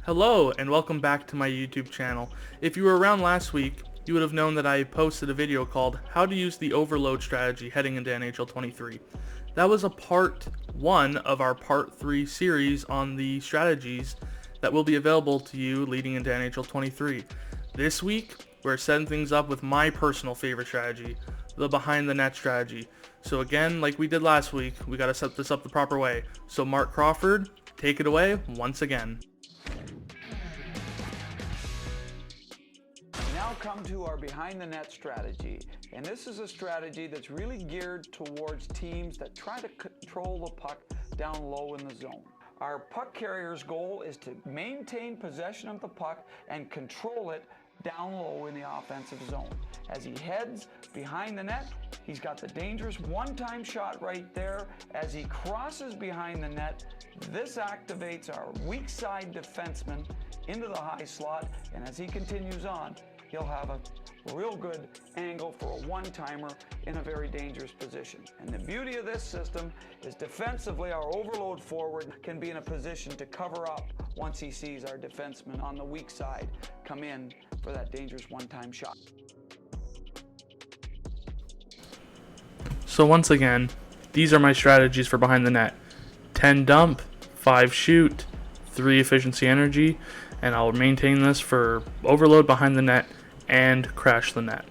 Hello and welcome back to my YouTube channel. If you were around last week, you would have known that I posted a video called How to Use the Overload Strategy Heading into NHL 23. That was a part 1 of our part 3 series on the strategies that will be available to you leading into NHL 23. This week, we're setting things up with my personal favorite strategy, the behind the net strategy. So again, like we did last week, we got to set this up the proper way. So Mark Crawford, take it away once again. Now come to our behind the net strategy, and this is a strategy that's really geared towards teams that try to control the puck down low in the zone. Our puck carrier's goal is to maintain possession of the puck and control it down low in the offensive zone. As he heads behind the net, he's got the dangerous one-time shot right there. As he crosses behind the net, this activates our weak side defenseman into the high slot, and as he continues on, he'll have a real good angle for a one-timer in a very dangerous position. And the beauty of this system is defensively, our overload forward can be in a position to cover up once he sees our defenseman on the weak side come in for that dangerous one-time shot. So once again, these are my strategies for behind the net. 10 dump, 5 shoot, 3 efficiency energy, and I'll maintain this for overload behind the net and crash the net.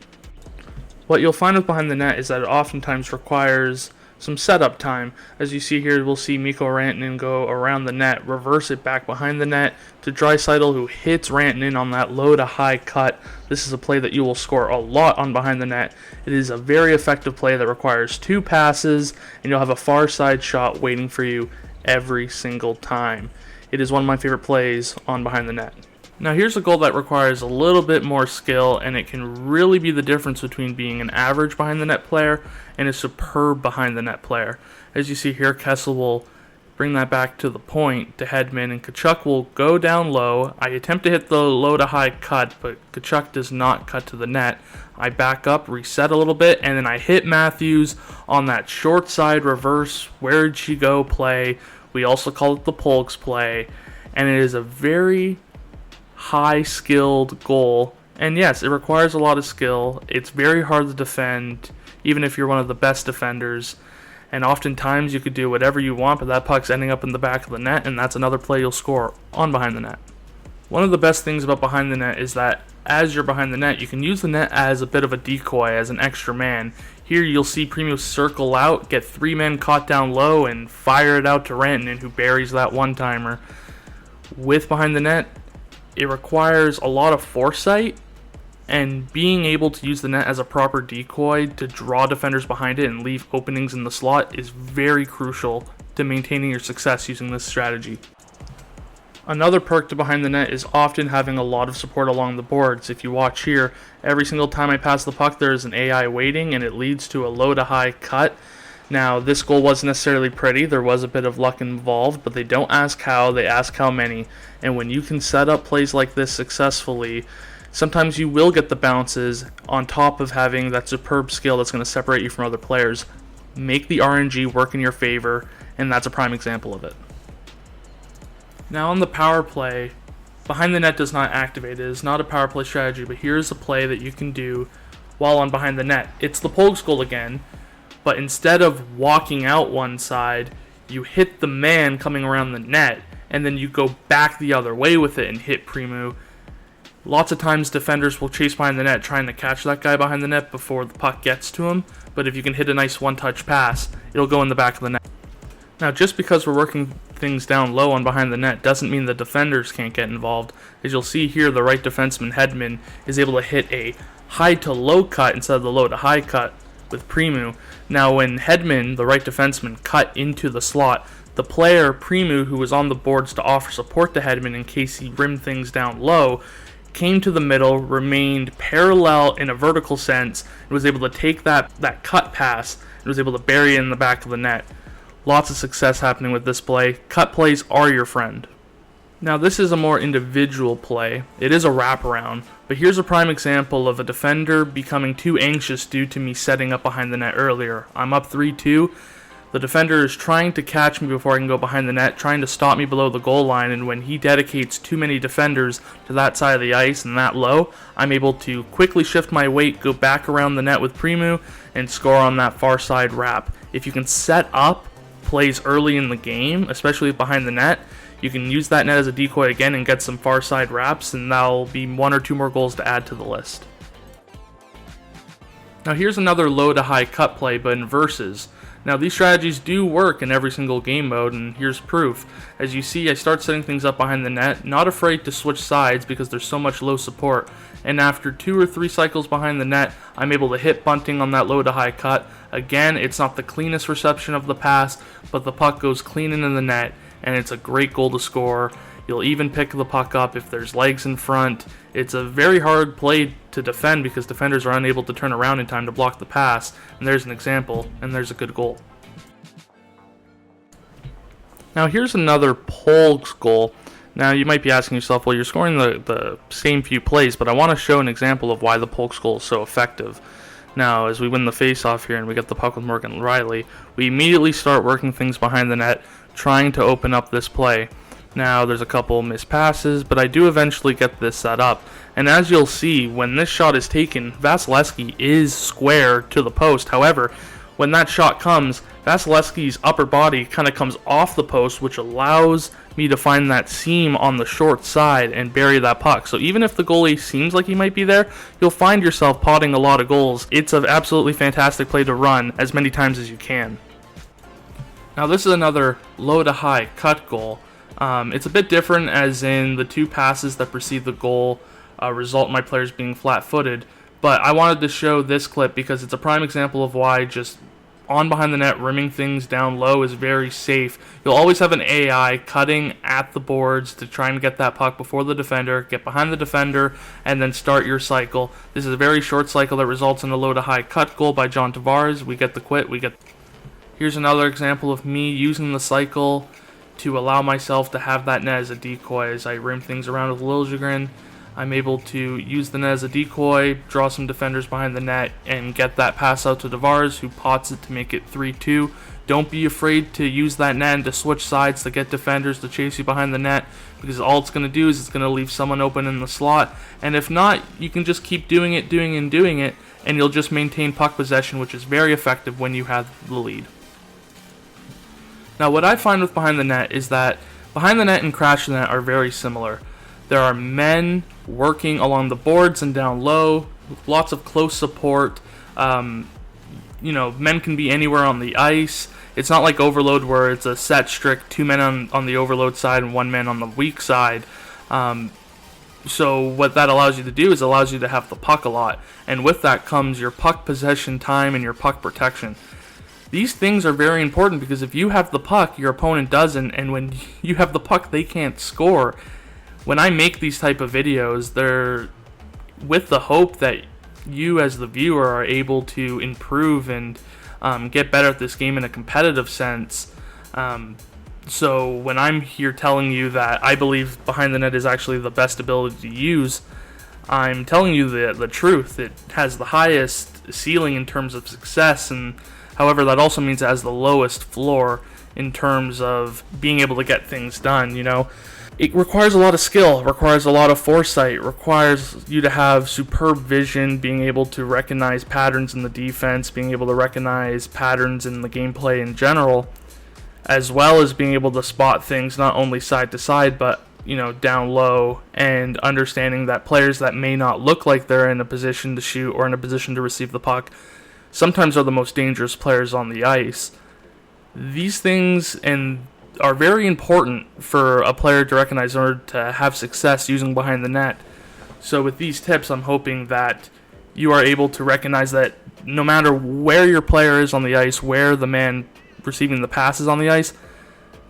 What you'll find with behind the net is that it oftentimes requires some setup time. As you see here, we'll see Mikko Rantanen go around the net, reverse it back behind the net to Draisaitl, who hits Rantanen on that low to high cut. This is a play that you will score a lot on behind the net. It is a very effective play that requires 2 passes, and you'll have a far side shot waiting for you every single time. It is one of my favorite plays on behind the net. Now here's a goal that requires a little bit more skill, and it can really be the difference between being an average behind the net player and a superb behind the net player. As you see here, Kessel will bring that back to the point to Hedman, and Tkachuk will go down low. I attempt to hit the low to high cut, but Tkachuk does not cut to the net. I back up, reset a little bit, and then I hit Matthews on that short side reverse where'd she go play. We also call it the Polks play, and it is a very high-skilled goal, and yes, it requires a lot of skill. It's very hard to defend, even if you're one of the best defenders, and oftentimes you could do whatever you want, but that puck's ending up in the back of the net, and that's another play you'll score on behind the net. One of the best things about behind the net is that as you're behind the net, you can use the net as a bit of a decoy, as an extra man. Here you'll see Primo circle out, get 3 men caught down low, and fire it out to Rantanen, who buries that one-timer. With behind the net, it requires a lot of foresight, and being able to use the net as a proper decoy to draw defenders behind it and leave openings in the slot is very crucial to maintaining your success using this strategy. Another perk to behind the net is often having a lot of support along the boards. If you watch here, every single time I pass the puck there is an AI waiting, and it leads to a low to high cut. Now, this goal wasn't necessarily pretty. There was a bit of luck involved, but they don't ask how, they ask how many. And when you can set up plays like this successfully, sometimes you will get the bounces on top of having that superb skill that's going to separate you from other players. Make the RNG work in your favor, and that's a prime example of it. Now on the power play, behind the net does not activate. It is not a power play strategy, but here's a play that you can do while on behind the net. It's the Polks goal again, but instead of walking out one side, you hit the man coming around the net, and then you go back the other way with it and hit Primu. Lots of times defenders will chase behind the net trying to catch that guy behind the net before the puck gets to him, but if you can hit a nice one-touch pass, it'll go in the back of the net. Now just because we're working things down low on behind the net doesn't mean the defenders can't get involved. As you'll see here, the right defenseman Hedman is able to hit a high to low cut instead of the low to high cut with Primu. Now when Hedman, the right defenseman, cut into the slot, the player Primu, who was on the boards to offer support to Hedman in case he rimmed things down low, came to the middle, remained parallel in a vertical sense, and was able to take that cut pass and was able to bury it in the back of the net. Lots of success happening with this play. Cut plays are your friend. Now this is a more individual play. It is a wraparound, but here's a prime example of a defender becoming too anxious due to me setting up behind the net earlier. I'm up 3-2. The defender is trying to catch me before I can go behind the net, trying to stop me below the goal line, and when he dedicates too many defenders to that side of the ice and that low, I'm able to quickly shift my weight, go back around the net with Primu, and score on that far side wrap. If you can set up plays early in the game, especially behind the net, you can use that net as a decoy again and get some far side wraps, and that'll be 1 or 2 more goals to add to the list. Now here's another low to high cut play, but in versus. Now these strategies do work in every single game mode, and here's proof. As you see, I start setting things up behind the net, not afraid to switch sides because there's so much low support, and after 2 or 3 cycles behind the net, I'm able to hit bunting on that low to high cut. Again, it's not the cleanest reception of the pass, but the puck goes clean into the net, and it's a great goal to score. You'll even pick the puck up if there's legs in front. It's a very hard play to defend because defenders are unable to turn around in time to block the pass. And there's an example, and there's a good goal. Now here's another Polk's goal. Now you might be asking yourself, well, you're scoring the same few plays, but I want to show an example of why the Polk's goal is so effective. Now, as we win the face-off here and we get the puck with Morgan Riley, we immediately start working things behind the net, trying to open up this play. Now, there's a couple missed passes, but I do eventually get this set up. And as you'll see, when this shot is taken, Vasilevsky is square to the post. However, when that shot comes, Vasilevsky's upper body kind of comes off the post, which allows me to find that seam on the short side and bury that puck. So even if the goalie seems like he might be there, you'll find yourself potting a lot of goals. It's an absolutely fantastic play to run as many times as you can. Now this is another low to high cut goal. It's a bit different, as in the 2 passes that precede the goal result in my players being flat-footed, but I wanted to show this clip because it's a prime example of why just on behind the net rimming things down low is very safe. You'll always have an AI cutting at the boards to try and get that puck before the defender, get behind the defender, and then start your cycle. This is a very short cycle that results in a low to high cut goal by John Tavares. We get the quit. Here's another example of me using the cycle to allow myself to have that net as a decoy. As I rim things around with Liljegren, I'm able to use the net as a decoy, draw some defenders behind the net, and get that pass out to Tavares, who pots it to make it 3-2. Don't be afraid to use that net and to switch sides to get defenders to chase you behind the net, because all it's going to do is it's going to leave someone open in the slot, and if not, you can just keep doing it, and you'll just maintain puck possession, which is very effective when you have the lead. Now, what I find with behind the net is that behind the net and crash the net are very similar. There are men working along the boards and down low, with lots of close support. Men can be anywhere on the ice. It's not like overload where it's a set strict 2 men on the overload side and 1 man on the weak side. So what that allows you to do is allows you to have the puck a lot. And with that comes your puck possession time and your puck protection. These things are very important because if you have the puck, your opponent doesn't, and when you have the puck, they can't score. When I make these type of videos, they're with the hope that you as the viewer are able to improve and get better at this game in a competitive sense. So when I'm here telling you that I believe behind the net is actually the best ability to use, I'm telling you the truth. It has the highest ceiling in terms of success, and however, that also means it has the lowest floor in terms of being able to get things done, It requires a lot of skill, it requires a lot of foresight, it requires you to have superb vision, being able to recognize patterns in the defense, being able to recognize patterns in the gameplay in general, as well as being able to spot things not only side to side, but down low, and understanding that players that may not look like they're in a position to shoot or in a position to receive the puck sometimes are the most dangerous players on the ice. These things are very important for a player to recognize in order to have success using behind the net. So with these tips, I'm hoping that you are able to recognize that no matter where your player is on the ice, where the man receiving the pass is on the ice,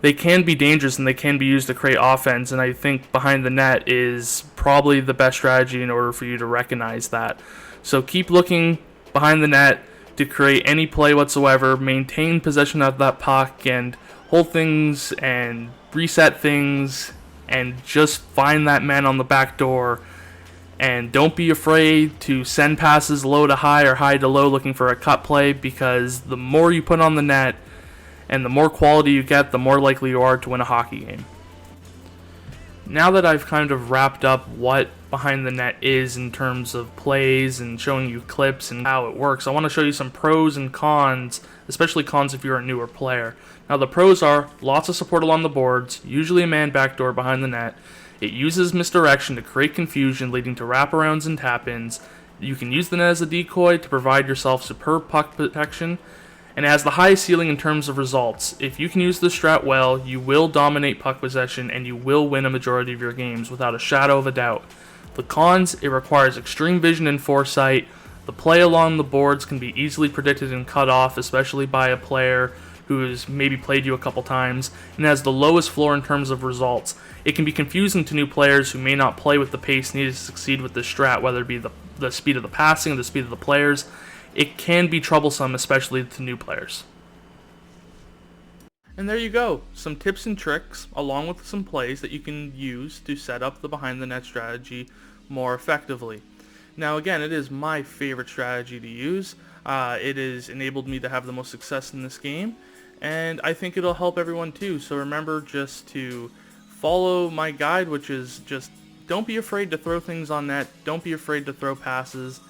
they can be dangerous and they can be used to create offense, and I think behind the net is probably the best strategy in order for you to recognize that. So keep looking behind the net to create any play whatsoever, maintain possession of that puck, and hold things and reset things, and just find that man on the back door. And don't be afraid to send passes low to high or high to low looking for a cut play, because the more you put on the net and the more quality you get, the more likely you are to win a hockey game. Now that I've kind of wrapped up what behind the net is in terms of plays and showing you clips and how it works, I want to show you some pros and cons, especially cons if you're a newer player. Now the pros are lots of support along the boards, usually a man backdoor behind the net. It uses misdirection to create confusion, leading to wraparounds and tap-ins. You can use the net as a decoy to provide yourself superb puck protection, and it has the highest ceiling in terms of results. If you can use the strat well, you will dominate puck possession and you will win a majority of your games without a shadow of a doubt. The cons, it requires extreme vision and foresight. The play along the boards can be easily predicted and cut off, especially by a player who has maybe played you a couple times, and has the lowest floor in terms of results. It can be confusing to new players who may not play with the pace needed to succeed with this strat, whether it be the speed of the passing or the speed of the players. It can be troublesome, especially to new players. And there you go, some tips and tricks, along with some plays that you can use to set up the behind the net strategy more effectively. Now again, it is my favorite strategy to use. It has enabled me to have the most success in this game, and I think it'll help everyone too. So remember just to follow my guide, which is just don't be afraid to throw things on net, don't be afraid to throw passes.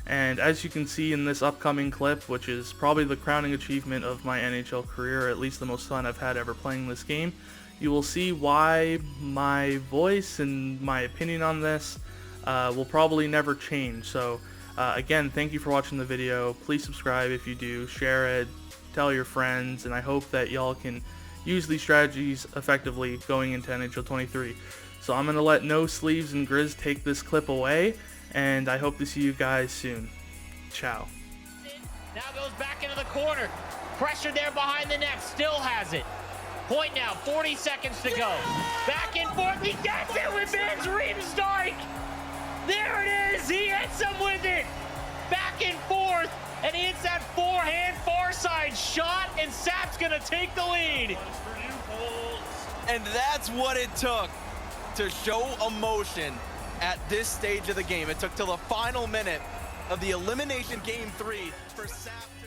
And as you can see in this upcoming clip, which is probably the crowning achievement of my NHL career, at least the most fun I've had ever playing this game, you will see why my voice and my opinion on this will probably never change. So again, thank you for watching the video. Please subscribe if you do, share it, tell your friends, and I hope that y'all can use these strategies effectively going into NHL 23. So I'm going to let No Sleeves and Grizz take this clip away, and I hope to see you guys soon. Ciao. Now goes back into the corner. Pressure there behind the net. Still has it. Point now. 40 seconds to go. Back and forth. He gets it with Van Riemsdyk. There it is. He hits him with it. Back and forth. And he hits that forehand far side shot. And Sap's going to take the lead. And that's what it took to show emotion at this stage of the game. It took till the final minute of the elimination game 3 for Sap to